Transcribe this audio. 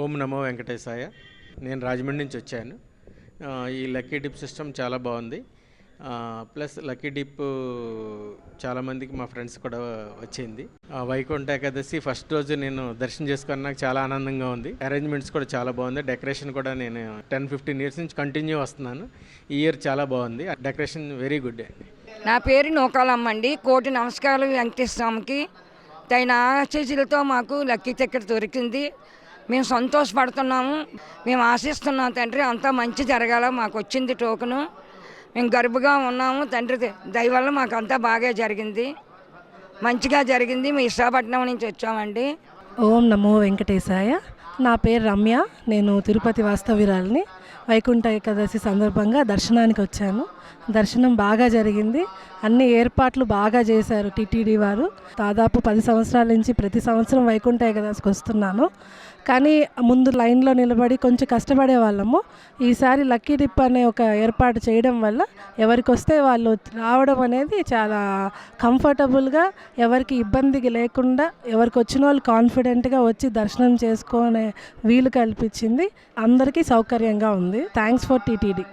ఓం నమో వెంకటేశాయ. నేను రాజమండ్రి నుంచి వచ్చాను. ఈ లక్కీ డిప్ సిస్టమ్ చాలా బాగుంది. ప్లస్ లక్కీ డిప్ చాలామందికి మా ఫ్రెండ్స్ కూడా వచ్చింది. వైకుంఠ ఏకాదశి ఫస్ట్ రోజు నేను దర్శనం చేసుకుని నాకు చాలా ఆనందంగా ఉంది. అరేంజ్మెంట్స్ కూడా చాలా బాగుంది. డెకరేషన్ కూడా నేను 10-15 ఇయర్స్ నుంచి కంటిన్యూ వస్తున్నాను. ఈ ఇయర్ చాలా బాగుంది. డెకరేషన్ వెరీ గుడ్ అండి. నా పేరు నూకాలమ్మ అండి. కోటి నమస్కారాలు వెంకటేశ్వర స్వామికి. తగిన ఆశీస్సులతో మాకు లక్కీ టికెట్ దొరికింది. మేము సంతోషపడుతున్నాము. మేము ఆశిస్తున్నాం తండ్రి అంతా మంచి జరగాల. మాకు వచ్చింది టోకెను. మేము గర్భగా ఉన్నాము తండ్రి దయ వల్ల మాకు అంతా బాగా జరిగింది, మంచిగా జరిగింది. మేము విశాఖపట్నం నుంచి వచ్చామండి. ఓం నమో వెంకటేశాయ. నా పేరు రమ్య. నేను తిరుపతి వాస్తవ్యురాలిని. వైకుంఠ ఏకాదశి సందర్భంగా దర్శనానికి వచ్చాను. దర్శనం బాగా జరిగింది. అన్ని ఏర్పాట్లు బాగా చేశారు టీటీడీ వారు. దాదాపు 10 సంవత్సరాల నుంచి ప్రతి సంవత్సరం వైకుంఠ ఏకాదశికి వస్తున్నాను. కానీ ముందు లైన్లో నిలబడి కొంచెం కష్టపడే వాళ్ళము. ఈసారి లక్కీ డిప్ అనే ఒక ఏర్పాటు చేయడం వల్ల ఎవరికి వస్తే వాళ్ళు రావడం అనేది చాలా కంఫర్టబుల్గా, ఎవరికి ఇబ్బంది లేకుండా, ఎవరికి వచ్చిన వాళ్ళు కాన్ఫిడెంట్గా వచ్చి దర్శనం చేసుకునే వీలు కల్పించింది. అందరికీ సౌకర్యంగా ఉంది. Thanks for TTD.